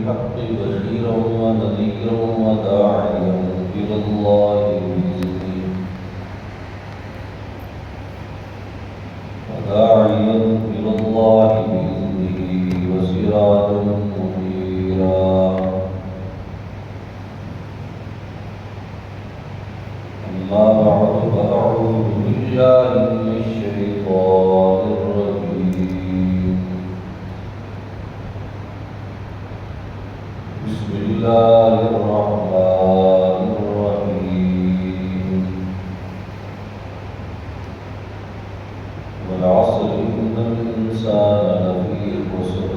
بالحق بشيرا ونذيرا وداعيا إلى الله بإذنه وسراجا منيرا. أما بعد فأعوذ بالله من الشيطان الرجيم. بسم الله الرحمن الرحيم. والعصر إن الإنسان لفي خسر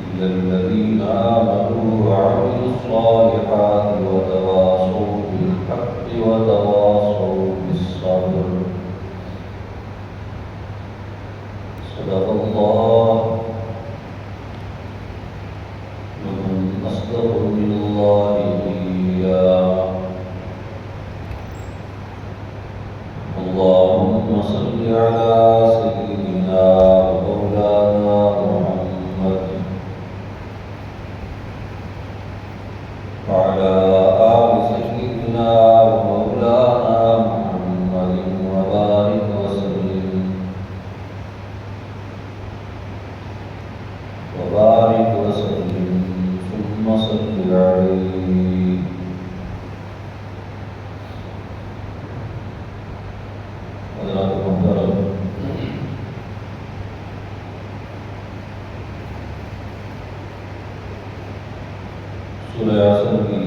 إلا الذين آمنوا وعملوا الصالحات وتواصوا بالحق وتواصوا بالصبر. صدق الله. ومن أصدق من الله قيلا. اللهم صل على سيدنا ومولانا محمد وعلى آل سيدنا ومولانا محمد وبارك وسلم ثم صل عليه. حضرات محترم، سورہ عصر کی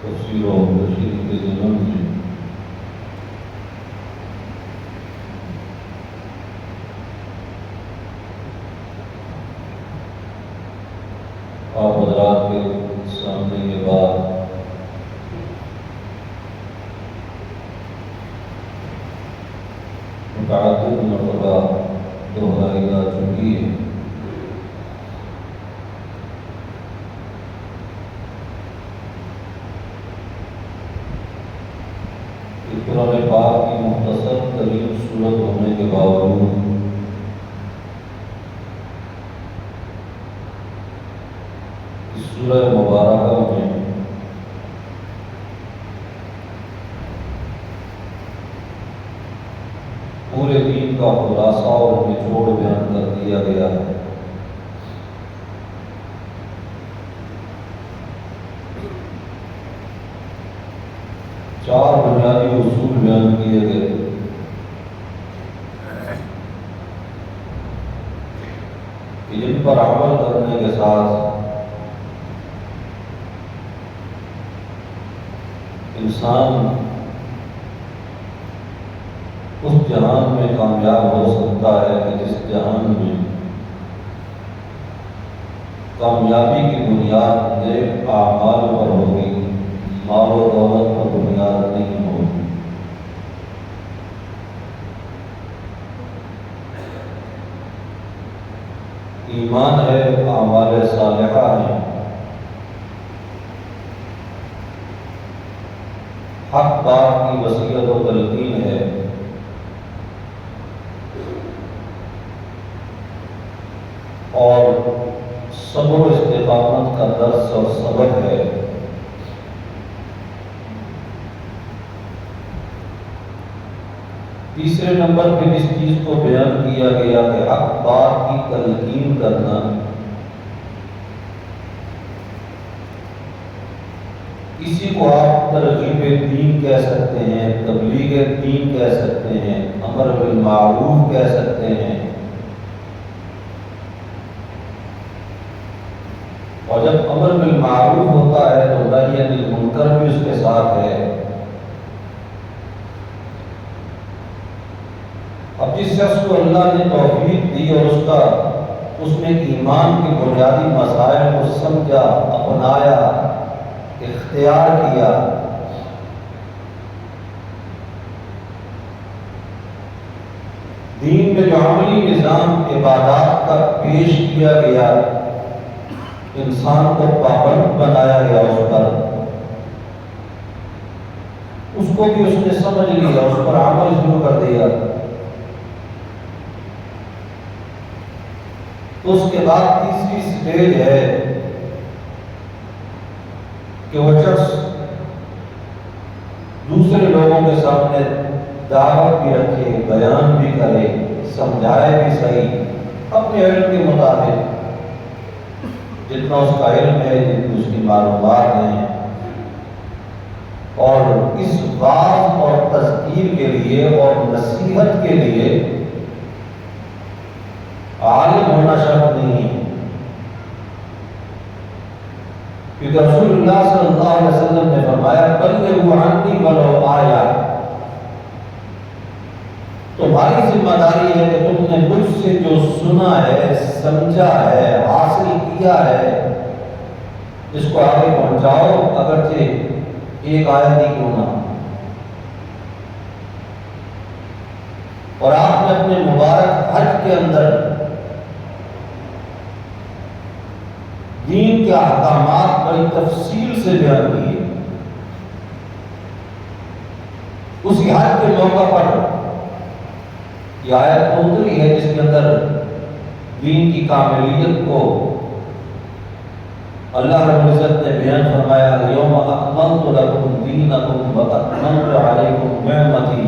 تفسیر و تشریح کے ضمن میں آپ حضرات کے سامنے یہ بات متعدد مرتبہ دہرائی جا چکی ہے کہ قرآن پاک کی مختصر ترین صورت ہونے کے باوجود اس سورہ مبارکہ میں پورے دین کا خلاصہ اور نچوڑ بیان کر دیا گیا ہے. چار بنیادی اصول بیان کیے گئے کہ جن پر عمل کرنے کے ساتھ انسان اس جہان میں کامیاب ہو سکتا ہے کہ جس جہان میں کامیابی کی بنیاد نیک اعمال پر ہوگی، مال و دولت پر بنیاد نہیں ہوگی. ایمان ہے، اعمال صالحہ ہیں، حق بات کی وصیت و تلقین ہے، اور صبر و استقامت کا درس اور سبق ہے. تیسرے نمبر پہ جس چیز کو بیان کیا گیا کہ حق بات کی تلقین کرنا، اسی کو آپ ترغیب دین کہہ سکتے ہیں، تبلیغ دین کہہ سکتے ہیں، امر بالمعروف کہہ سکتے ہیں. اور جب امر بالمعروف ہوتا ہے تو نہی عن المنکر بھی اس کے ساتھ ہے. اب جس شخص کو اللہ نے توفیق دی اور اس نے ایمان کے بنیادی مسائل کو سمجھا، اپنایا، اختیار کیا، دین میں جو عملی نظام عبادات کا پیش کیا گیا، انسان کو پابند بنایا گیا اس پر، اس کو بھی اس نے سمجھ لیا، اس پر عمل شروع کر دیا. تو اس کے بعد تیسری سٹیج ہے کہ وہ شخص دوسرے لوگوں کے سامنے دعوت بھی رکھے، بیان بھی کرے، سمجھائے بھی صحیح اپنے علم کے مطابق، جتنا اس کا علم ہے، جتنی اس کی معلومات ہیں. اور اس واعظ اور تذکیر کے لیے اور نصیحت کے لیے عالم ہونا شرط نہیں ہے، کیونکہ رسول اللہ صلی اللہ علیہ وسلم نے فرمایا بلغوا عنی ولو آیا. تمہاری ذمہ داری ہے کہ تم نے مجھ سے جو سنا ہے، سمجھا ہے، حاصل کیا ہے، اس کو آگے پہنچاؤ، اگرچہ ایک آیت ہی کیوں نہ. اور آپ نے اپنے مبارک حج کے اندر دین کے احکامات بڑی تفصیل سے بیان کیے. اسی حج کے موقع پر یہ آیت اتری ہے جس کے اندر دین کی کاملیت کو اللہ رب العزت نے بیان فرمایا الیوم اکملت لکم دینکم واتممت علیکم نعمتی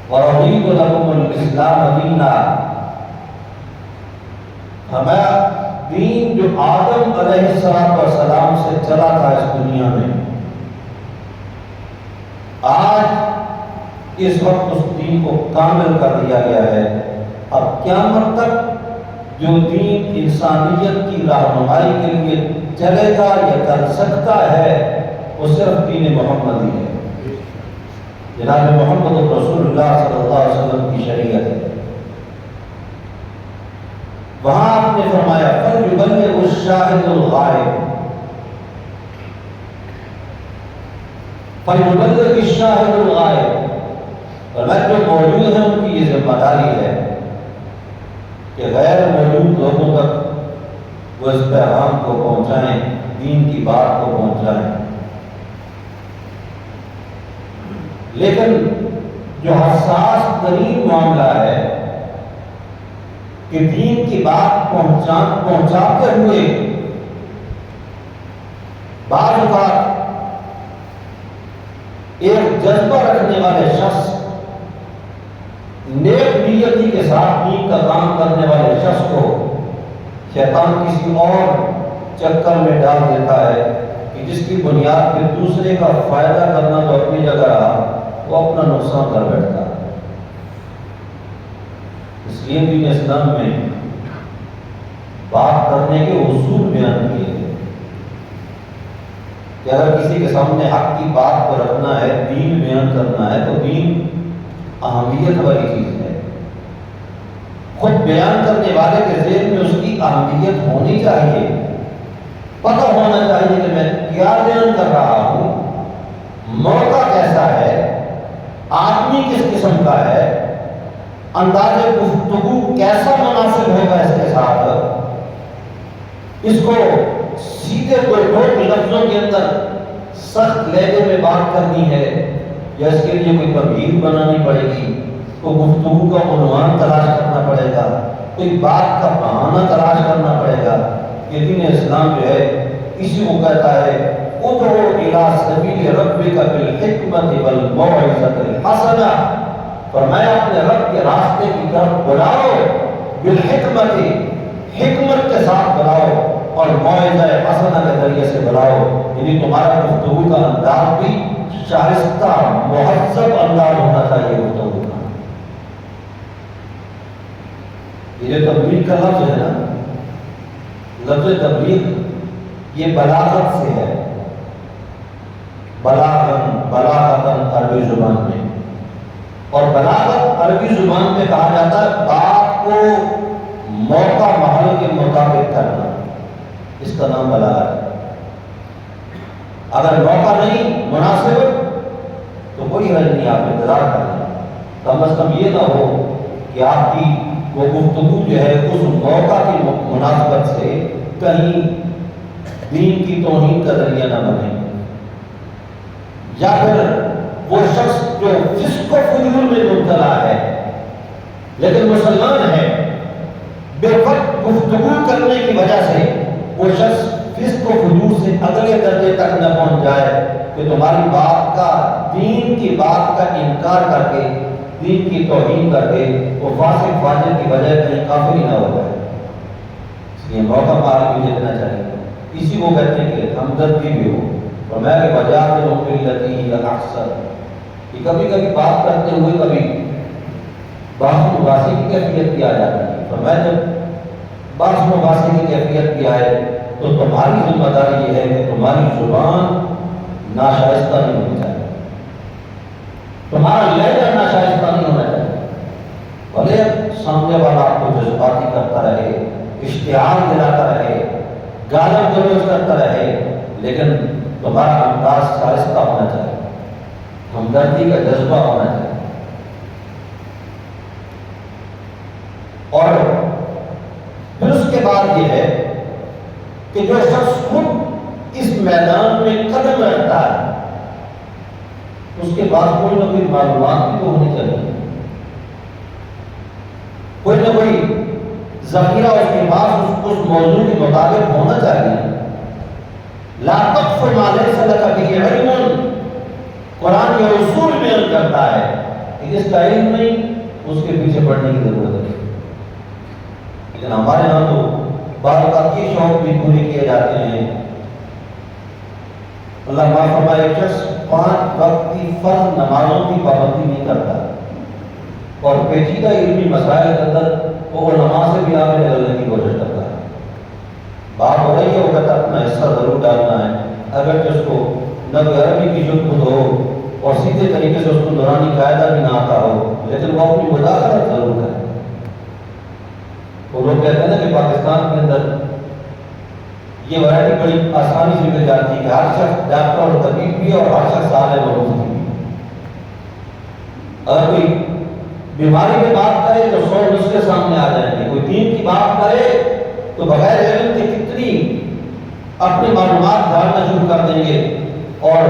ورضیت لکم الاسلام دینا. ہمارا دین جو آدم علیہ السلام سے چلا تھا اس دنیا میں، آج اس وقت اس دین کو کامل کر دیا گیا ہے. اب قیامت تک جو دین انسانیت کی رہنمائی کے لیے چلے گا یا چل سکتا ہے وہ صرف دین محمدی ہے، جناب محمد رسول اللہ صلی اللہ علیہ وسلم کی شریعت ہے. وہاں آپ نے فرمایا فَلْيُبَلِّغِ الشَّاهِدُ الْغَائِبَ، فَلْيُبَلِّغِ الشَّاهِدُ الْغَائِبَ. اور جو موجود ہیں ان کی یہ ذمہ داری ہے کہ غیر موجود لوگوں تک وہ اس پیغام کو پہنچائیں، دین کی بات کو پہنچائیں. لیکن جو حساس ترین معاملہ ہے کہ دین کی بات پہنچاتے ہوئے بعض اوقات ایک جذبہ رکھنے والے شخص، نیک نیتی کے ساتھ دین کا کام کرنے والے شخص کو شیطان کسی اور چکر میں ڈال دیتا ہے کہ جس کی بنیاد پہ دوسرے کا فائدہ کرنا تو اپنی جگہ رہا، وہ اپنا نقصان کر بیٹھتا ہے. اس لیے دین اسلام میں بات کرنے کے اصول بیان کیے گئے کہ اگر کسی کے سامنے حق کی بات کو رکھنا ہے، دین بیان کرنا ہے، تو دین اہمیت والی چیز ہے. خود بیان کرنے والے کے ذہن میں اس کی اہمیت ہونی چاہیے، پتہ ہونا چاہیے کہ میں کیا بیان کر رہا ہوں، موقع کیسا ہے، آدمی کس قسم کا ہے، انداز گفتگو کیسا مناسب ہوگا اس کے ساتھ، اس کو سیدھے کوئی ٹھوک لفظوں کے اندر سخت لہجے میں بات کرنی ہے یا اس کے لیے کوئی تبدیل بنانی پڑے گی، کوئی گفتگو کا عنوان تلاش کرنا پڑے گا، کوئی بات کا بہانہ تلاش کرنا پڑے گا. یہ دین اسلام جو ہے اسی کو کہتا ہے ادعو الی سبیل ربک بالحکمت والموعظۃ الحسنہ. فرمایا اپنے رب کے راستے کی طرف بلاؤ، بالحکمت، حکمت کے ساتھ بلاؤ، اور موعظہ حسنہ کے ذریعے سے بلاؤ. یعنی تمہارا گفتگو کا انداز بھی شائستہ مہذب انداز ہونا چاہیے گفتگو کا. یہ جو تبلیغ کا لفظ ہے نا، لفظ تبلیغ یہ بلاغت سے ہے، بلاغتاً عربی زبان میں. اور بلاغت عربی زبان میں کہا جاتا ہے بات کو موقع محل کے مطابق کرنا، اس کا نام بلاغت ہے. اگر موقع نہیں مناسب تو کوئی حرج نہیں، آپ انتظار کریں. کم از کم یہ نہ ہو کہ آپ کی وہ گفتگو جو ہے اس موقع کی مناسبت سے کہیں دین کی توہین کا ذریعہ نہ بنے. یا پھر وہ شخص جو فسق و فجور میں مبتلا ہے لیکن مسلمان ہے، بے وقت گفتگو کرنے کی وجہ سے وہ شخص فسق و فجور سے اگلے درجے تک نہ پہنچ جائے کہ تمہاری بات کا، دین کی بات کا انکار کر کے، دین کی توہین کر کے وہ فاسق فاجر کی وجہ کہیں کافر ہی نہ ہو جائے۔ اس لیے موقع پار بھی دیکھنا چاہیے، اسی کو کہتے ہیں کہ ہمدردی بھی ہو۔ اور میں کہ وجہ کے مقبل لطی اکثر کہ کبھی کبھی بات کرتے ہوئے کبھی باس مباحثے کی کیفیت بھی آ جاتی ہے، اور میں جب باس مباحثے کی کیفیت بھی آئے تو تمہاری ذمہ داری یہ ہے کہ تمہاری زبان ناشائستہ نہیں ہونی چاہیے، تمہارا لہجہ ناشائستہ نہیں ہونا چاہیے۔ بھلے سامنے والا آپ کو جذباتی کرتا رہے، اشتعال دلاتا رہے، گالم گلوچ کرتا رہے، لیکن تمہارا انداز شائستہ ہونا چاہیے، ہمدردی کا جذبہ ہونا چاہیے۔ اور پھر اس کے بعد یہ ہے کہ جو شخص خود اس میدان میں قدم رکھتا ہے اس کے بعد کوئی نہ کوئی معلومات بھی تو ہونی چاہیے، کوئی نہ کوئی ذخیرہ اس کے پاس اس موضوع کے مطابق ہونا چاہیے۔ لا تقف ما لیس لک بہ علم، قرآن یہ اصول بیان کرتا ہے کہ جس کا علم نہیں اس کے پیچھے پڑنے کی ضرورت ہے۔ لیکن ہمارے یہاں تو بعض اوقات یہ شوق بھی پورے کیے جاتے ہیں۔ اللہ معاف فرمائے، ایک شخص 5 وقت کی فرض نمازوں کی پابندی نہیں کرتا اور پیچیدہ علمی مسائل کے اندر وہ علماء سے بھی آگے نکلنے کی کوشش کرتا ہے۔ بات ہو رہی ہے، وہ کہتا اپنا حصہ ضرور ڈالنا ہے، اگر کہ اس کو نہ کوئی عربی کی جد ہو اور سیدھے طریقے سے اس کو نورانی قاعدہ بھی نہ آتا ہو، لیکن وہ اپنی مداخلت ضرور کرے۔ وہ لوگ کہتے ہیں نا کہ پاکستان کے اندر یہ ورائٹی بڑی آسانی سے مل جاتی ہے کہ ہر شخص ڈاکٹر اور طبیب بھی اور ہر شخص عالم اور مفتی بھی۔ اگر کوئی بیماری میں بات کرے تو 100 نسخے سامنے آ جائیں گے، کوئی دین کی بات کرے تو بغیر علم کے کتنی اپنی معلومات ڈالنا شروع کر دیں گے اور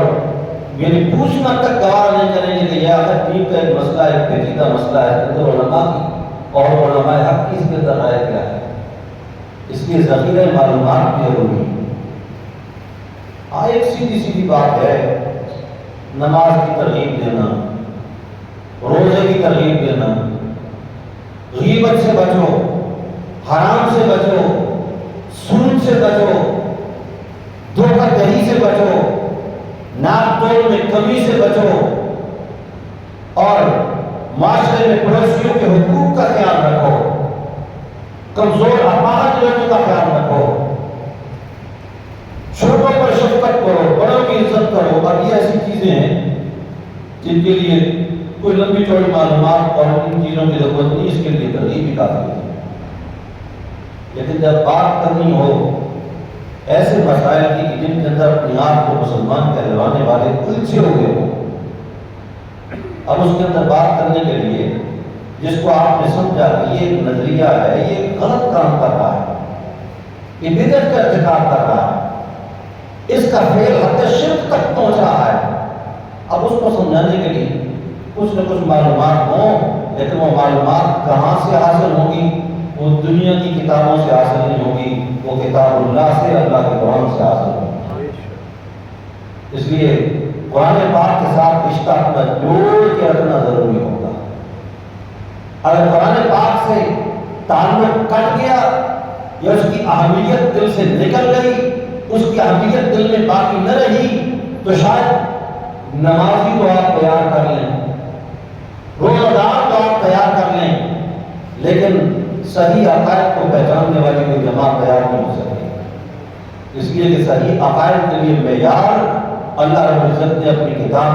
یعنی پوچھنا تک گوارا نہیں کریں گے کہ یہ آخر دین کا ایک مسئلہ ہے، ایک پیچیدہ مسئلہ ہے، اس کے اندر علماء کی اور علماء حق کی اس کے اندر رائے کیا ہے۔ اس لیے ذخیرہ معلومات بھی ضروری ہے۔ ایک سیدھی سیدھی بات ہے، نماز کی ترغیب دینا، روزے کی ترغیب دینا، غیبت سے بچو، حرام سے بچو، سود سے بچو، دھوکہ دہی سے بچو، ناپ تول میں کمی سے بچو، اور معاشرے میں پڑوسیوں کے حقوق کا خیال رکھو، کمزور اپاہج لوگوں کا خیال رکھو، چھوٹوں پر شفقت کرو، بڑوں کی عزت کرو۔ اور یہ ایسی چیزیں ہیں جن کے لیے کوئی لمبی چوڑی معلومات اور ان چیزوں کی ضرورت نہیں، اس کے لیے ترغیب بھی کافی ہے۔ لیکن جب بات کرنی ہو ایسے مسائل کی کہ جن کے اندر اپنے آپ کو مسلمان کہلوانے والے الجھے ہوئے ہوں، اب اس کے اندر بات کرنے کے لیے جس کو آپ نے سمجھا کہ یہ ایک نظریہ ہے، یہ غلط کام کر رہا ہے، یہ بدعت کا ارتکاب کر رہا ہے، اس کا فعل حد شرک تک پہنچ رہا ہے، اب اس کو سمجھانے کے لیے کچھ نہ کچھ معلومات ہوں، لیکن وہ معلومات کہاں سے حاصل ہوں گی؟ وہ دنیا کی کتابوں سے حاصل نہیں ہوگی، وہ کتاب اللہ سے، اللہ کے قرآن سے حاصل ہوگی۔ اس لیے قرآن پاک کے ساتھ رشتہ اپنا جوڑ کے رکھنا ضروری ہوگا۔ اگر قرآن پاک سے تعلق کٹ گیا یا اس کی اہمیت دل سے نکل گئی، اس کی اہمیت دل میں باقی نہ رہی، تو شاید نمازی تو آپ تیار کر لیں، روزہ دار تو آپ تیار کر لیں، لیکن صحیح عقائد کو پہچاننے والی کوئی جماعت تیار نہیں ہو سکتی۔ اس لیے کہ صحیح عقائد کے لیے معیار اللہ رب العزت نے اپنی کتاب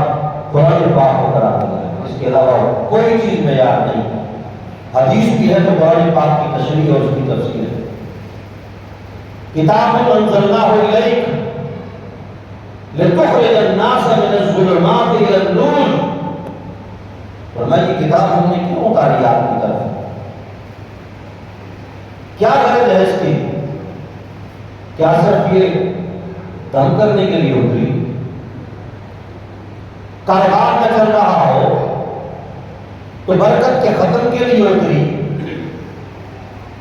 قرآن پاک کو قرار دیا ہے، اس کے علاوہ کوئی چیز معیار نہیں۔ حدیث بھی ہے تو قرآن پاک کی تشریح اور اس کی تفسیر ہے۔ کتاب انزلناہ الیک لتخرج الناس من الظلمات الی النور، فرمایا یہ کتاب ہم نے کیوں اتاری آپ کی طرف؟ کیا غرض ہے اس کی؟ کیا صرف یہ دم کرنے کے لیے اتری؟ کاروبار نہ چل رہا ہو تو برکت کے ختم کے لیے اتری،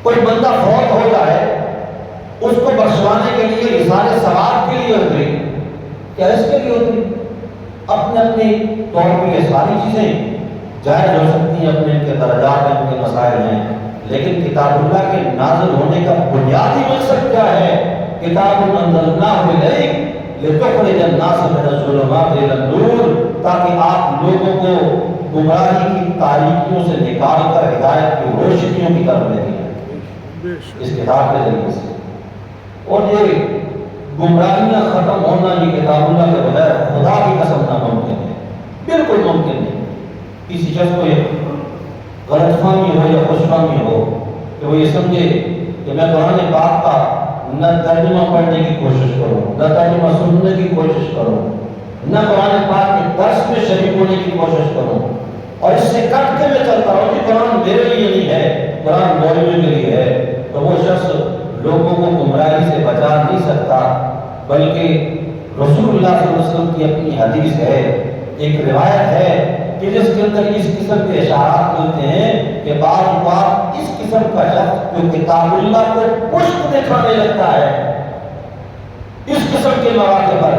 کوئی بندہ فوت ہو جائے اس کو بخشوانے کے لیے اظہار ثواب کے لیے اتری، کیا اس کے لیے اتری؟ اپنے اپنے طور پہ یہ ساری چیزیں جائز ہو سکتی ہیں، اپنے ان کے درجات ہیں، ان کے مسائل ہیں، لیکن کتاب اللہ کے نازل ہونے کا بنیادی مقصد کیا ہے؟ کتاب انزلناہ الیک لتخرج الناس من الظلمات الی النور، تاکہ آپ لوگوں کو گمراہی کی تاریکیوں سے نکال کر ہدایت کی روشنیوں کی طرف لے دیں اس کتاب کے ذریعے سے۔ اور یہ گمراہیاں ختم ہونا یہ کتاب اللہ کے بغیر خدا کی قسم ناممکن ہے، بالکل ممکن نہیں۔ کسی شخص کو یہ غلط فہمی ہو یا خوش فہمی ہو کہ وہ یہ سمجھے کہ میں قرآن پاک کا نہ ترجمہ پڑھنے کی کوشش کروں، نہ ترجمہ سننے کی کوشش کروں، نہ قرآن پاک کے درس میں شریک ہونے کی کوشش کروں، اور اس سے کٹ کے میں چلتا ہوں کہ قرآن میرے لیے نہیں ہے، قرآن مولوی کے لیے ہے، تو وہ شخص لوگوں کو گمراہی سے بچا نہیں سکتا، بلکہ رسول اللہ صلی اللہ علیہ وسلم کی اپنی حدیث ہے، ایک روایت ہے کہ جس کے اندر اس قسم کے اشارات ملتے ہیں کہ بعض اوقات اس قسم کا شخص جو کتاب اللہ کو پشت دکھانے لگتا ہے اس قسم کے مواقع پر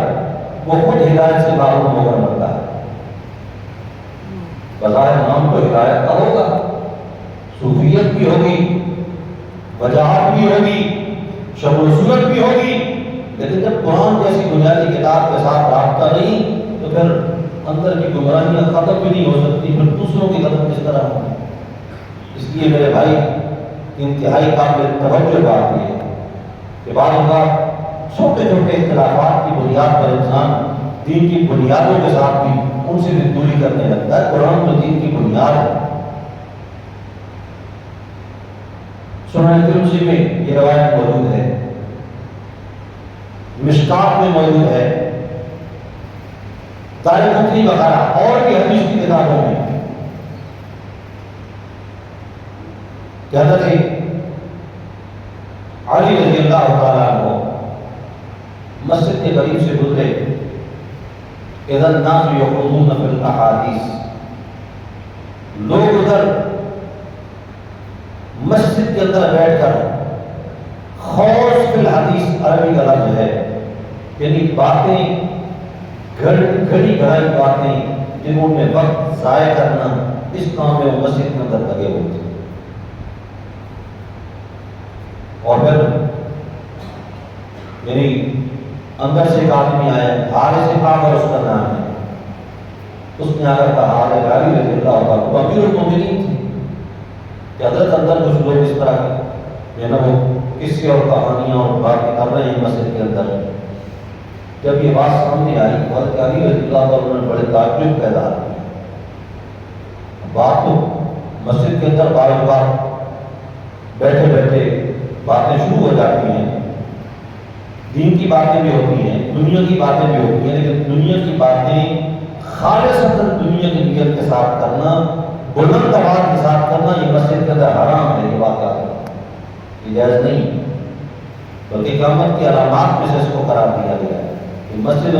وہ خود ہدایت سے معروم ہو کر مرتا ہے۔ بظاہر نام تو ہدایت کا ہوگا، صوفیت بھی ہوگی، وجاہت بھی ہوگی، شکل و صورت بھی ہوگی، لیکن جب قرآن جیسی بنیادی کتاب کے ساتھ رابطہ نہیں تو پھر اندر کی گمراہیاں ختم بھی نہیں ہو سکتی، پھر دوسروں کی ختم کس طرح ہوں۔ اس لیے میرے بھائی انتہائی قابل توجہ بات یہ ہے کہ بعض اوقات چھوٹے چھوٹے اختلافات کی بنیاد پر انسان دین کی بنیادوں کے ساتھ بھی ان سے بھی دوری کرنے لگتا ہے۔ قرآن تو دین کی بنیاد ہے۔ سنن ترمذی میں یہ روایت موجود ہے، مشکات میں موجود ہے، دارقطنی وغیرہ اور بھی حدیث کی کتابوں میں کہ حضرت علی رضی اللہ تعالیٰ عنہ مسجد کے قریب سے گزرے، اذا الناس یخوضون فی الاحادیث، لوگ ادھر مسجد کے اندر بیٹھ کر خوض فی الحدیث عربی کا لفظ ہے، یعنی باتیں گھڑی گھڑائی باتیں جنہوں میں وقت ضائع کرنا، اس کام میں وہ مسجد کے اندر لگے ہوئے تھے۔ اور پھر یعنی اندر سے ایک آدمی آیا، آگے سے کعبہ اس کا نام ہے، اس نے آ کر کہا علی رضی اللہ عنہ، وہ امیر المومنین تھے کہ حضرت اندر کچھ لوگ اس طرح کے نا وہ قصے اور کہانیاں اور باتیں کر رہے ہیں مسجد کے اندر۔ جب یہ بات سامنے آئی حضرت علی رضی اللہ عنہ نے بڑے تعجب پیدا کی۔ بات تو مسجد کے اندر بار بار بیٹھے بیٹھے باتیں شروع ہو جاتی ہیں، دین کی باتیں بھی ہوتی ہیں، دنیا کی باتیں بھی ہوتی ہیں، لیکن دنیا کی باتیں خالصتاً دنیا کی نیت کے ساتھ کرنا، بلند آواز کے ساتھ کرنا، یہ مسجد کے اندر حرام ہے، یہ بات ہے، یہ جائز نہیں، بلکہ قیامت کی علامات میں سے اس کو قرار دیا گیا ہے کہ مسجد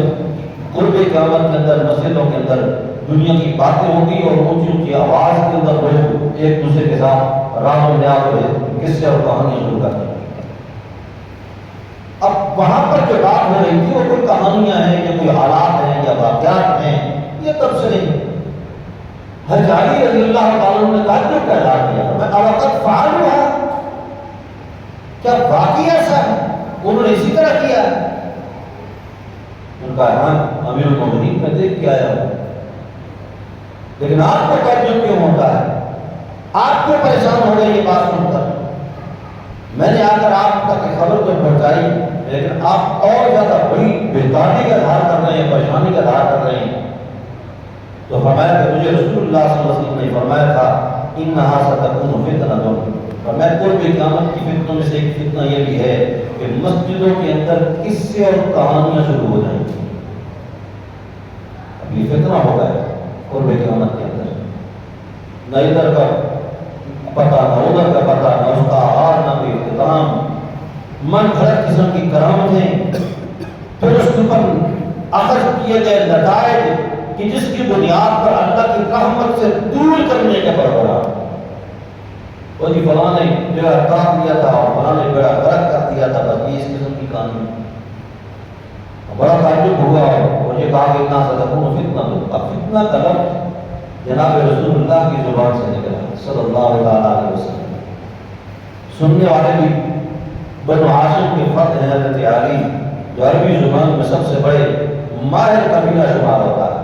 قرب قیامت کے اندر مسجدوں کے اندر دنیا کی باتیں ہوگی اور اونچی اونچی آواز کے اندر لوگ ایک دوسرے کے ساتھ راز و نیاز ہوئے قصے اور کہانیاں شروع کر دیں۔ اب وہاں پر جو بات ہو رہی تھی وہ کوئی کہانیاں ہیں یا کوئی حالات ہیں یا واقعات ہیں، یہ تبصرے ہیں۔ حضرت علی رضی اللہ تعالیٰ نے تعجب پیدا کیا، میں اوقات فعال ہوا، کیا واقعی ایسا ہے؟ انہوں نے اسی طرح کیا ہے؟ ان کا ہاں امیر المومنین میں دیکھ کے آیا ہوں، لیکن آپ کو تعجب کیوں ہوتا ہے؟ آپ کو پریشان ہو گئی یہ بات سن کر؟ میں نے آ کر آپ تک خبر تو پہنچائی، لیکن آپ اور زیادہ بڑی بےتابی کا اظہار کر رہے ہیں، پریشانی کا اظہار کر رہے ہیں۔ تو فرمایا کہ مجھے رسول اللہ صلی اللہ علیہ وسلم نے فرمایا تھا انہا ستکون فتنۃ، اور میں قرب قیامت کی فتنوں میں سے ایک فتنہ یہ بھی ہے کہ مسجدوں کے اندر قصے اور کہانیاں شروع ہو جائیں گی۔ اب یہ فتنہ ہوگا قرب قیامت کے اندر، نہ ادھر کا پتہ نہ ادھر کا پتہ، نہ اس کا آغاز نہ کوئی اختتام، من گھڑت قسم کی کرامتیں، پھر اس کے اوپر اخذ کیے گئے نتائج کہ جس کی بنیاد پر اللہ کی رحمت سے دور کرنے کا بربرا، وہ جی فلاں نے بیڑا کاٹ دیا تھا اور فلاں نے بیڑا غرق کر دیا تھا، بس یہ اس قسم کی کہانی۔ بڑا تعجب ہوا اور یہ کہا کہ اتنا ستکون فتنہ دو۔ اب فتنہ کا لفظ جناب رسول اللہ کی زبان سے نکلا صلی اللہ علیہ وسلم۔ سننے والے بھی بنو ہاشم کے فرد ہیں حضرت علی، جو عربی زبان میں سب سے بڑے ماہر قبیلہ شمار ہوتا ہے۔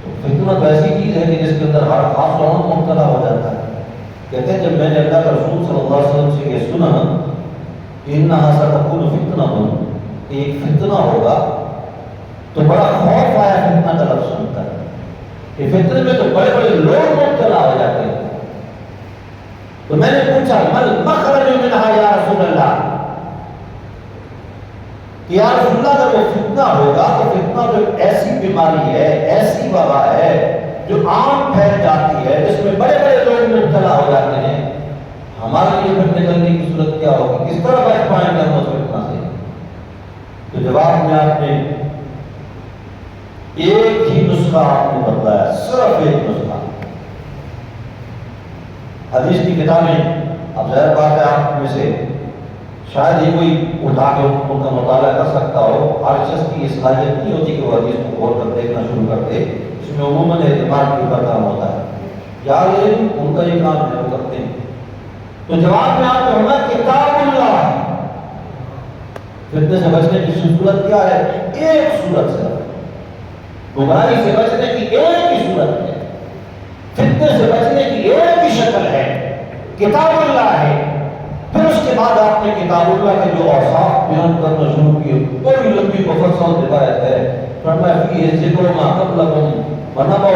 تو فتنہ تو ایسی چیز ہے کہ جس کے اندر ہر خاص عمر مبتلا ہو جاتا ہے۔ کہتے ہیں جب میں نے اللہ کا رسول صلی اللہ علیہ وسلم سے یہ سنا انہا ستکون فتنہ، کہ ایک فتنہ ہوگا، تو بڑا خوف آیا فتنہ کا لفظ سن کر کہ فتنے میں تو بڑے بڑے لوگ مبتلا ہو جاتے ہیں۔ تو میں نے پوچھا مل مخرج منہا یا رسول اللہ، کہ یا رسول اللہ اگر وہ فتنہ ہوگا تو فتنہ تو ایسی بیماری ہے، ایسی وبا ہے جو عام پھیل جاتی ہے، جس میں بڑے بڑے لوگ مبتلا ہو جاتے ہیں، ہمارے لیے پھر نکلنے کی صورت کیا ہوگی، کس طرح بچ پائیں گے ہم اس فتنہ سے؟ تو جواب میں آپ نے ایک ہی نسخہ آپ نے بتایا، صرف ایک نسخہ۔ حدیث کی کتابیں اب ظاہر بات ہے آپ میں سے شاید ہی کوئی اٹھا کے ان کا مطالعہ کر سکتا ہو، ہر شخص کی یہ صلاحیت نہیں ہوتی کہ وہ حدیث کو غور کر دیکھنا شروع کر دے، اس میں عموماً اعتماد کے اوپر کام ہوتا ہے، یا ان کا یہ کام ہے وہ کرتے ہیں۔ تو جواب میں آپ نے ہونا کتاب اللہ، فتنے سے بچنے کی صورت کیا ہے؟ ایک صورت سے، گمراہی سے بچنے کی ایک ہی صورت ہے، فتنے سے بچنے کی ایک ہی شکل ہے، کتاب اللہ ہے۔ پھر اس کے بعد آپ نے کتاب اللہ کے جو اوصاف بیان کرنا شروع کیے، بڑی لمبی مفصل روایت ہے، فرمایا فیہ ذکر ما قبلکم ونبأ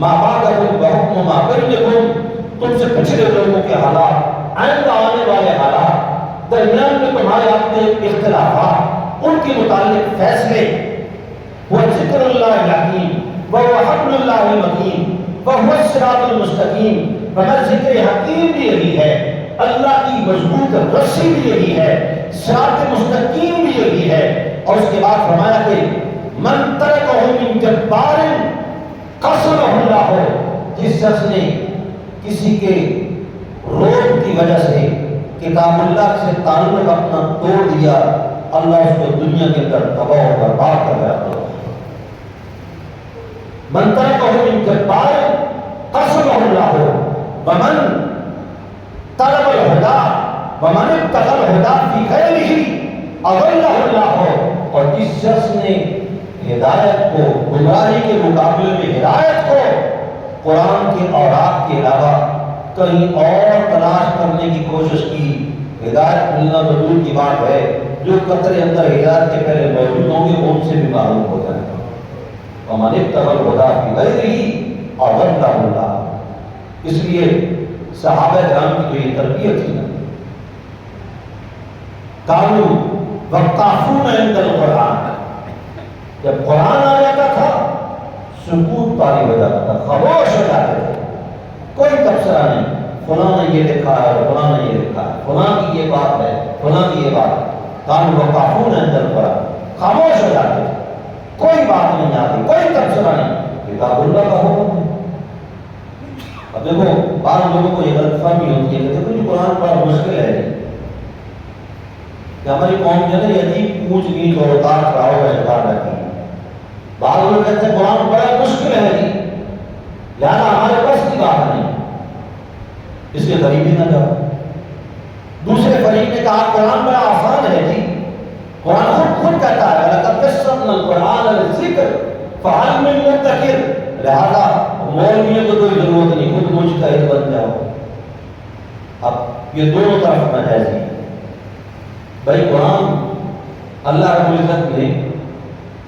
ما بعدکم وحکم ما بینکم، تم سے پچھلے لوگوں کے حالات، آئندہ آنے والے حالات، درمیان میں تمہارے اپنے اختلافات، ان کے متعلق فیصلے، وہ ذکر اللہ الحکیم وہ حبل اللہ المتین وہ الصراط المستقیم، مگر ذکر حکیم بھی یہی ہے، اللہ کی مضبوط رسی بھی یہی ہے، صراط مستقیم بھی یہی ہے۔ اور اس کے بعد فرمایا کہ من ترکہ من جبار قسمہ اللہ، جس شخص نے کسی کے روب کی وجہ سے کتاب اللہ سے تعلق اپنا توڑ دیا، اللہ اس کو دنیا کے اندر تباہ و برباد کر رہا ہے۔ من ترکہ من جبار قسمہ اللہ ومن طلب الہدا ومن ابتغى الہدا فی غیرہ اضلہ اللہ، اور جس شخص نے ہدایت کو، گمراہی کے مقابلے میں ہدایت کو قرآن کے اوراق کے علاوہ کہیں اور تلاش کرنے کی کوشش کی، ہدایت ملنا تو دور کی بات ہے، جو قطرے اندر ہدایت کے پہلے موجود ہوں گے ان سے بھی معلوم ہو جائے گا۔ ومن ابتغى الہدا فی غیرہ اضلہ اللہ۔ اس لیے صحابہ کرام کی جو یہ تربیت تھی نا، کانو وقافون عند القرآن، جب قرآن آ جاتا تھا سکوت طاری ہو جاتا تھا، خاموش ہو جاتے تھے، کوئی تبصرہ نہیں، فلاں نے یہ لکھا ہے فلاں نے یہ لکھا ہے، فلاں کی یہ بات ہے فلاں کی یہ بات ہے، کانو وقافون عند القرآن، خاموش ہو جاتے تھے، کوئی بات نہیں آتی، کوئی تبصرہ نہیں، کتاب اللہ کا حکم ہے۔ اب دیکھو بعض لوگوں کو یہ غلط فہمی ہوتی ہے کہ دیکھو جو قرآن بڑا مشکل ہے کہ ہماری قوم جو ہے نا یہ عجیب پوچھ گیچ اور اتار چڑھاؤ کا شکار رہتی ہے۔ بعض لوگ کہتے ہیں قرآن بڑا مشکل ہے جی، لہٰذا ہمارے بس کی بات نہیں، اس کے قریب ہی نہ جاؤ۔ دوسرے فریق نے کہا قرآن بڑا آسان ہے جی، قرآن خود کہتا ہے لَقَدْ يَسَّرْنَا الْقُرْآنَ لِلذِّكْرِ فَهَلْ مِن مُدَّكِرٍ، لہذا مولویوں کو کوئی ضرورت نہیں، خود مجتہد بن جاؤ۔ اب یہ دونوں طرف مجازی ہے۔ بھائی قرآن اللہ رب العزت نے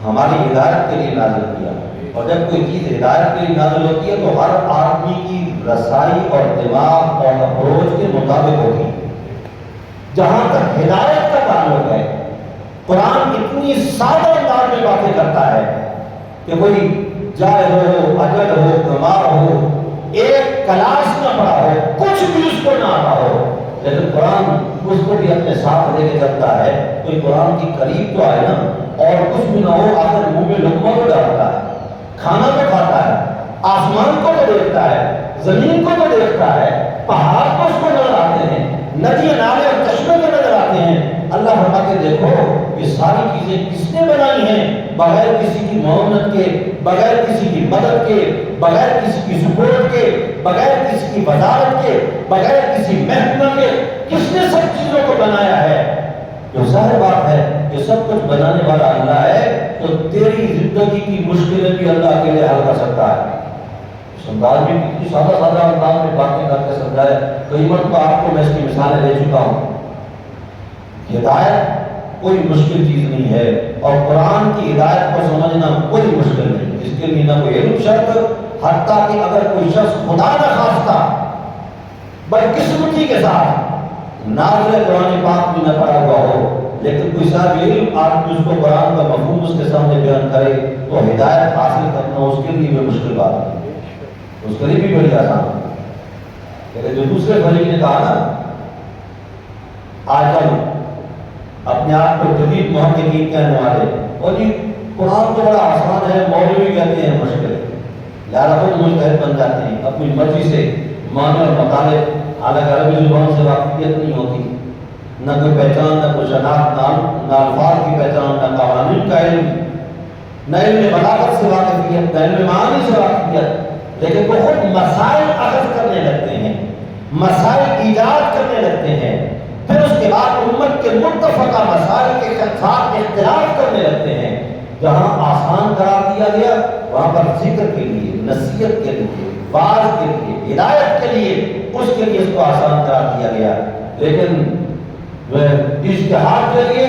ہماری ہدایت کے لیے نازل کیا، اور جب کوئی چیز ہدایت کے لیے نازل ہوتی ہے تو ہر آدمی کی رسائی اور دماغ اور اپروچ کے مطابق ہوتی ہے۔ جہاں تک ہدایت کا تعلق ہے، قرآن اتنی سادہ انداز میں باتیں کرتا ہے کہ کوئی جاہل ہو، اجل ہو، گمار ہو، ایک کلاس نہ پڑھا ہو، کچھ بھی اس کو نہ آتا ہو، لیکن قرآن اس کو بھی اپنے ساتھ لے کے چلتا ہے۔ کوئی قرآن کی قریب تو آئے نا، اور اور کچھ بھی نہ ہو آخر منہ میں لقمہ تو ڈالتا ہے، کھانا تو کھاتا ہے، آسمان کو تو دیکھتا ہے، زمین کو تو دیکھتا ہے، پہاڑ کو اس کو نظر آتے ہیں، ندی نالے اور چشمے کو نظر آتے ہیں۔ اللہ فرماتے دیکھو یہ ساری چیزیں کس نے بنائی ہیں؟ بغیر کسی کی معاونت کے، بغیر کسی کی مدد کے، بغیر کسی کی سپورٹ کے، بغیر کسی کی وزارت کے، بغیر کسی محکمہ کے، کس نے سب چیزوں کو بنایا ہے؟ جو ظاہر بات ہے کہ سب کچھ بنانے والا اللہ ہے تو تیری زندگی کی مشکلیں بھی اللہ کے لیے حل کر سکتا ہے۔ اس انداز میں کتنی سادہ سادہ انداز میں باتیں کر کے سمجھایا، کئی مرتبہ آپ کو میں اس کی مثالیں دے چکا ہوں۔ ہدایت کوئی مشکل چیز نہیں ہے، اور قرآن کی ہدایت کو سمجھنا کوئی مشکل نہیں، اس کے لیے نہ کوئی علم شرط، حتیٰ کہ اگر کوئی شخص خدا نہ خواستہ بدقسمتی کے ساتھ نازل قرآن پاک بھی نہ پڑھا ہوا ہو، لیکن کوئی صاحب علم آدمی اس کو قرآن کا مفہوم اس کے سامنے بیان کرے تو ہدایت حاصل کرنا اس کے لیے بھی مشکل بات نہیں، اس کے لیے بھی بڑی آسان ہے۔ لیکن جو دوسرے فریق نے کہا نا آج ہم اپنے آپ کو جدید محققین کہنے والے، اور یہ قرآن تو بڑا آسان ہے، مولوی کہتے ہیں مشکل، لہٰذا خود مجتہد بن جاتے ہیں اپنی مرضی سے معنی اور مطالعے، حالانکہ عربی زبان سے واقفیت نہیں ہوتی، نہ کوئی پہچان، نہ کوئی شناخت، نہ الفاظ کی پہچان، نہ قوانین کا علم، نہ علم بلاغت سے واقفیت، نہ علم معانی سے واقفیت، لیکن وہ خود مسائل اخذ کرنے لگتے ہیں، مسائل ایجاد کرنے لگتے ہیں، پھر اس کے بعد امت کے متفقہ مسائل کے ساتھ اختلاف کرنے لگتے ہیں۔ جہاں آسان قرار دیا گیا وہاں پر ذکر کے لیے، نصیحت کے لیے، واعظ کے لیے، ہدایت کے لیے، اس کے لیے اس کو آسان قرار دیا گیا، لیکن اجتہاد کے لیے،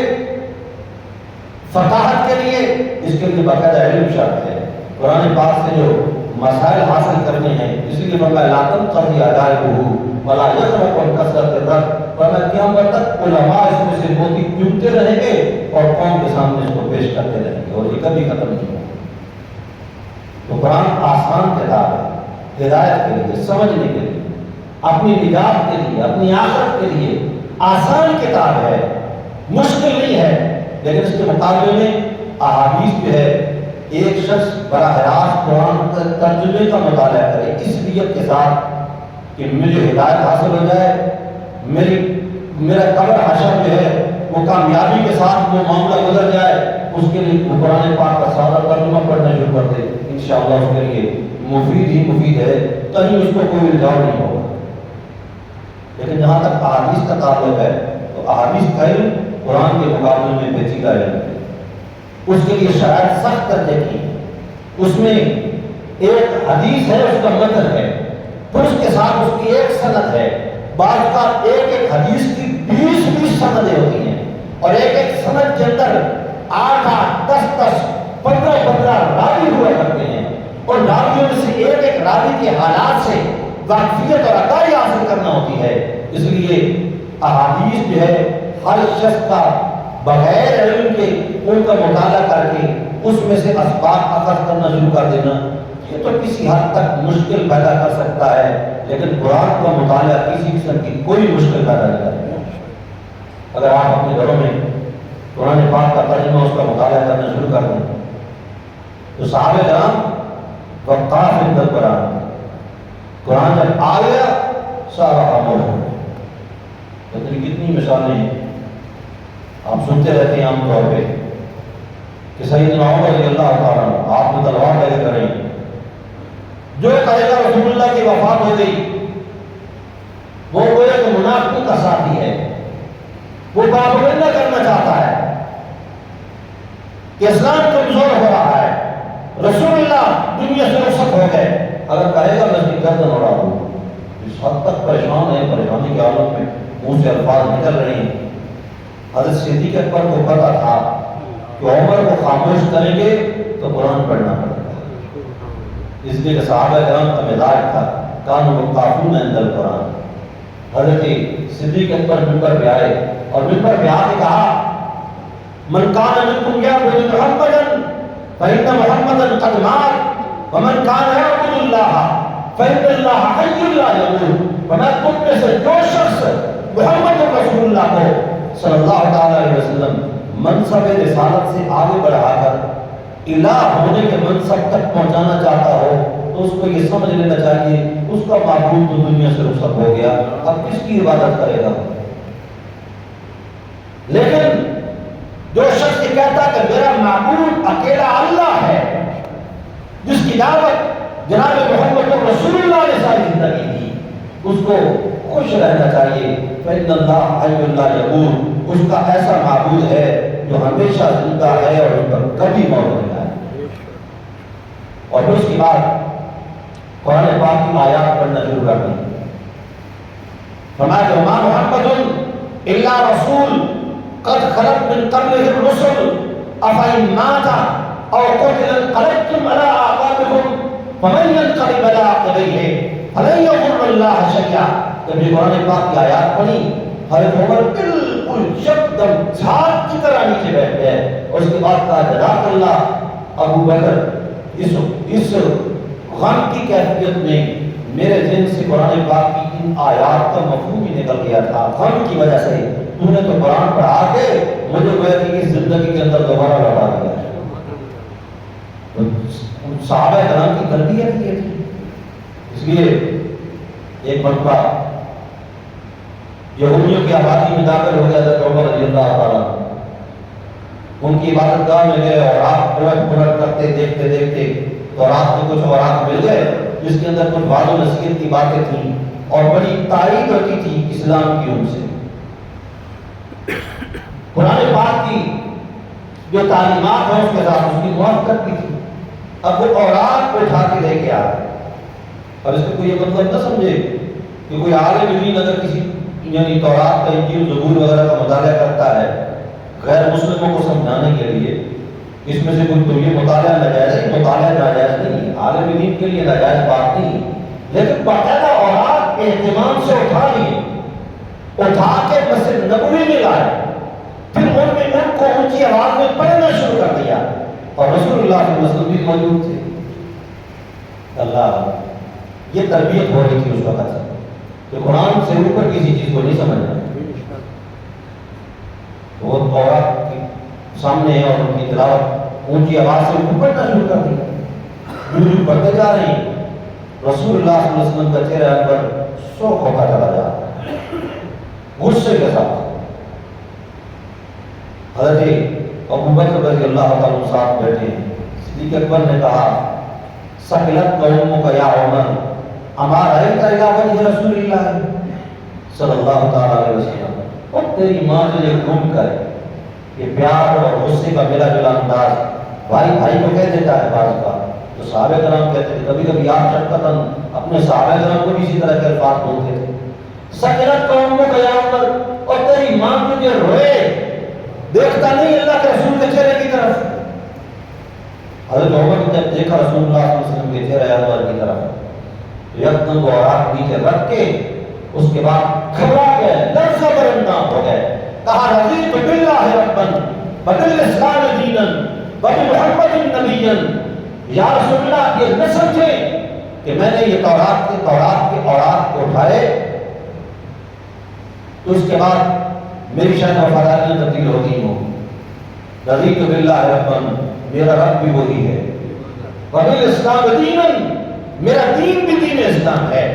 فقاہت کے لیے، اس کے لیے باقاعدہ علم شرط ہے۔ قرآن پاک سے جو مسائل حاصل کرنے ہیں، اس لیے فرمایا لا تنقضی عجائبہ ولا یخرق کثرت الرد، فرمایا قیامت تک علماء اس میں سے موتی چنتے رہیں گے اور قوم کے سامنے اس کو پیش کرتے رہیں گے، اور یہ کبھی ختم نہیں ہوگا۔ تو قرآن آسان کتاب ہے، ہدایت کے لیے، سمجھنے کے لیے، اپنی نجات کے لیے، اپنی آخرت کے لیے آسان کتاب ہے، مشکل نہیں ہے۔ لیکن اس کے مقابلے میں احادیث جو ہے، ایک شخص براہ راست قرآن کا ترجمے کا مطالعہ کرے اس نیت کے ساتھ کہ مجھے ہدایت حاصل ہو جائے، میرا قبر حشر جو ہے وہ کامیابی کے ساتھ وہ معاملہ گزر جائے، اس کے لیے قرآن پاک کا سادہ ترجمہ پڑھنا شروع کر دے، انشاءاللہ اس کے لیے مفید ہی مفید ہے، کہیں اس کو کوئی الجھاؤ نہیں ہوگا۔ لیکن جہاں تک احادیث کا تعلق ہے تو احادیث کا علم قرآن کے مقابلے میں پیچیدہ علم ہے، اس کے لیے شرائط سخت کر دیتی ہیں۔ اس میں ایک حدیث ہے، اس کا متن ہے، پھر اس کے ساتھ اس کی ایک سند ہے، بعض کا ایک حدیث کی 20 سندیں ہوتی ہیں، اور ایک سند کے اندر 8 10 15 راوی ہوا کرتے ہیں، اور راویوں میں سے ایک راوی کے حالات سے واقفیت اور عطائی حاصل کرنا ہوتی ہے۔ اس لیے احادیث جو ہے ہر شخص کا بغیر علم کے ان کا مطالعہ کر کے اس میں سے اسباب اخذ کرنا شروع کر دینا، یہ تو کسی حد تک مشکل پیدا کر سکتا ہے، لیکن قرآن کا مطالعہ کسی قسم کی کوئی مشکل پیدا نہیں کرتا۔ اگر آپ اپنے گھروں میں قرآن پاک کا ترجمہ اس کا مطالعہ کرنا شروع کر دیں تو صحابہ کرام وقاف عند القرآن، قرآن جب آ گیا سارا خاموش ہو گیا۔ کتنی مثالیں ہیں آپ سنتے رہتے ہیں عام طور پہ کہ سیدنا عمر رضی اللہ تعالیٰ عنہ آپ نے تلوار لے کے کریں، جو کہے گا رسول اللہ کی وفات ہو گئی وہ کوئی تو منافقوں کا ساتھی ہے، وہ پروپیگنڈا کرنا چاہتا ہے کہ اسلام کمزور ہو رہا ہے، رسول اللہ دنیا سے رخصت ہو گئے۔ اگر کہے گا میں اس کی گردن اڑا دوں، اس حد تک پریشان ہے، پریشانی کی حالت میں منہ سے الفاظ نکل رہے ہیں۔ حضرت صدیق اکبر کو پتا تھا کہ عمر کو خاموش کریں گے تو قرآن پڑھنا پڑے گا، اس لیے کہ صحابہ کرام کا مزاج تھا کانوا وقافون عند القرآن۔ حضرت صدیق اکبر منبر پہ آئے اور منبر پہ آ کے کہا من کان منکم یعبد محمدا فإن محمدا قد مات ومن کان یعبد اللہ فإن اللہ حی لا یموت۔ فرمایا تم میں سے جو شخص محمد رسول اللہ کو صلی اللہ تعالی علیہ وسلم منصب رسالت سے آگے بڑھا کر الہ ہونے کے منصب تک پہنچانا چاہتا ہو تو اس کو یہ سمجھ لینا چاہیے اس کا معبود تو دنیا سے رخصت ہو گیا، اب کس کی عبادت کرے گا؟ لیکن جو شخص یہ کہتا کہ میرا معبود اکیلا اللہ ہے، جس کی دعوت جناب محمد رسول اللہ نے ساری زندگی دی، اس کو خوش رہنا چاہیے۔ فإن اللہ حی لا یموت، اس کا ایسا معبود ہے جو ہمیشہ زندہ ہے اور اس پر کبھی موت نہیں آئے۔ اور پھر اس کے بعد قرآن پاک کی آیات پڑھنا شروع کر دی۔ فرمایا کہ وما محمد الا رسول قد خلت من قبلہ الرسل افإن مات او قتل انقلبتم على اعقابکم فمن ينقلب على عقبیہ فلن یضر اللہ شیئا۔ جب یہ قرآن پاک کی آیات پڑھی، حضرت عمر بالکل یکدم جھاگ کی طرح نیچے بیٹھ گئے، اور اس کے بعد کہا جزاک اللہ ابو بکر، اس غم کی کیفیت میں میرے ذہن سے قرآن پاک کی ان آیات کا مفہوم ہی نکل گیا تھا، غم کی وجہ سے تو نے تو قرآن پڑھا کے مجھے گویا کہ اس زندگی کے اندر دوبارہ لوٹا دیا۔ صحابہ کرام کی تربیت یہ تھی۔ اس لیے ایک مرتبہ یہودیوں کی آبادی میں داخل ہو گیا حضرت عمر رضی اللہ تعالیٰ، ان کی عبادت گاہ میں گئے اور آپ پلٹ کرتے دیکھتے دیکھتے تو رات میں کچھ اوراق مل گئے جس کے اندر کچھ وعظ و نصیحت کی باتیں تھیں اور بڑی تائید ہوتی تھی اسلام کی ان سے۔ قرآن پاک کی جو تعلیمات ہیں اس کے ساتھ اس کی موافقت بھی تھی۔ اب وہ اوراق اٹھا کے لے کے آ گئے، اور اس کا کوئی یہ مطلب نہ سمجھے کہ کوئی عالم دین اگر کسی یعنی تورات کا انجیل زبور وغیرہ کا مطالعہ کرتا ہے غیر مسلموں کو سمجھانے کے لیے، اس میں سے کوئی تو یہ مطالعہ ناجائز ہے، مطالعہ ناجائز نہیں ہے، عالم دین کے لیے ناجائز بات نہیں، لیکن باقاعدہ اوراق اہتمام سے اٹھا لیے، اٹھا کے مسجد نبوی میں لائے، پھر ان میں ان کو اونچی آواز میں پڑھنا شروع کر دیا، اور رسول اللہ صلی اللہ علیہ وسلم بھی موجود تھے۔ اللہ، یہ تربیت ہو رہی تھی اس وقت سے کہ قرآن سے اوپر کسی چیز کو نہیں سمجھنا۔ وہ عورت کے سامنے ہے اور ان کی تلاوت اونچی آواز سے اوپر پڑھنا شروع کر دیا، پڑھتے جا رہے ہیں، رسول اللہ صلی اللہ علیہ وسلم کا چہرہ پر سرخ ہوتا چلا جا رہا ہے غصے کے ساتھ۔ حضرت ابو بکر رضی اللہ تعالیٰ ساتھ بیٹھے ہیں، صدیق اکبر نے کہا سکلت قومک یا عمر اما رأیت الی وجہ رسول اللہ صلی اللہ تعالیٰ علیہ وسلم۔ اور تیری ماں جو یہ گم کر یہ پیار اور غصے کا ملا جلا انداز بھائی بھائی کو کہہ دیتا ہے بعض کا، تو صحابہ کرام کہتے تھے، کبھی کبھی آپ شرکتاً اپنے صحابہ کرام کو بھی اسی طرح کے الفاظ بولتے تھے، سکلت قومک یا عمر، اور تیری ماں تجھے روئے، دیکھتا نہیں اللہ کے رسول کے چہرے کی طرف۔ حضرت عمر نے جب دیکھا رسول اللہ صلی اللہ علیہ وسلم کے چہرے انور کی طرف، یکدم وہ اوراق نیچے رکھ کے اس کے بعد گھبرا گئے، لرزہ برنداں ہو گئے، کہا رضیت باللہ ربا وبالاسلام دینا وبمحمد نبیا۔ یا رسول اللہ، یہ نہ سمجھیں کہ میں نے یہ تورات کے اوراق کو اٹھائے تو اس کے بعد میری شاید وفاداری تبدیل ہوتی ہو۔ رضیت باللہ ربا، میرا رب بھی وہی ہے، وبالاسلام دینا، میرا دین بھی دین اسلام ہے،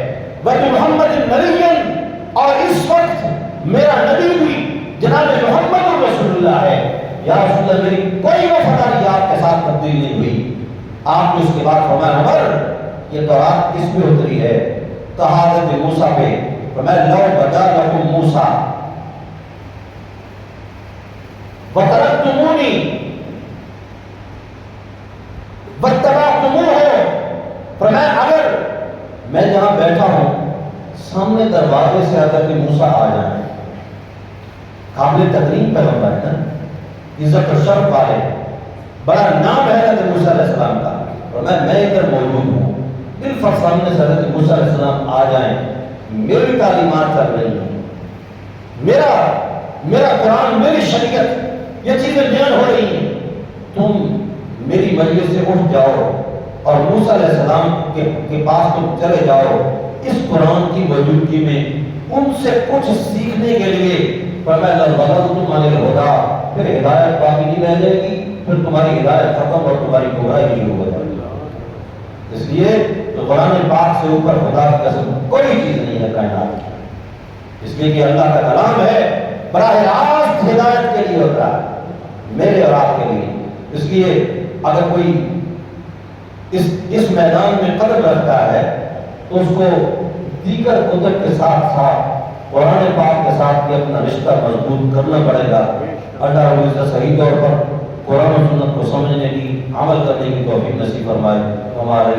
وبمحمد نبیا، اور اس وقت میرا نبی بھی جناب محمد رسول اللہ ہے۔ یا رسول اللہ، میری کوئی وفاداری آپ کے ساتھ تبدیل نہیں ہوئی۔ آپ نے اس کے بعد فرمایا عمر یہ تورات کس پہ اتری ہے؟ کہا حضرت موسیٰ پہ۔ فرمایا لو بدا لکم موسیٰ وترکتمونی واتبعتموہ، فرمایا اگر میں جہاں بیٹھا ہوں سامنے دروازے سے حضرت موسیٰ آ جائیں، قابل تکریم پیغمبر ہے نا، عزت و شرف والے، بڑا نام ہے حضرت موسیٰ علیہ السلام کا، اور میں ادھر موجود ہوں، بالفرض سامنے سے حضرت موسیٰ علیہ السلام آ جائیں، میری تعلیمات چل رہی ہیں، میرا قرآن، میری شریعت، یہ چیزیں بیان ہو رہی ہیں، تم میری مجلس سے اٹھ جاؤ اور موسیٰ علیہ السلام کے پاس تم چلے جاؤ اس قرآن کی موجودگی میں ان سے کچھ سیکھنے کے لیے۔ فرمایا لَوْ ضَلَلْتُمْ عَنِ الْهُدَىٰ پھر ہدایت باقی نہیں رہ جائے گی، پھر تمہاری ہدایت ختم اور تمہاری گمراہی شروع ہو جائے گی۔ اس لیے تو قرآن پاک سے اوپر خدا کی قسم کوئی چیز نہیں ہے کائنات کی، اس لیے کہ اللہ کا کلام ہے، براہ راست ہدایت کے لیے ہوتا ہے، میرے اور آپ کے لیے۔ اس لیے اگر کوئی اس میدان میں قدم رکھتا ہے تو اس کو دیگر قدرت کے ساتھ ساتھ قرآن پاک کے ساتھ بھی اپنا رشتہ مضبوط کرنا پڑے گا۔ اللہ رب العزت صحیح طور پر قرآن و سنت کو سمجھنے کی، عمل کرنے کی توفیق نصیب فرمائے۔ ہمارا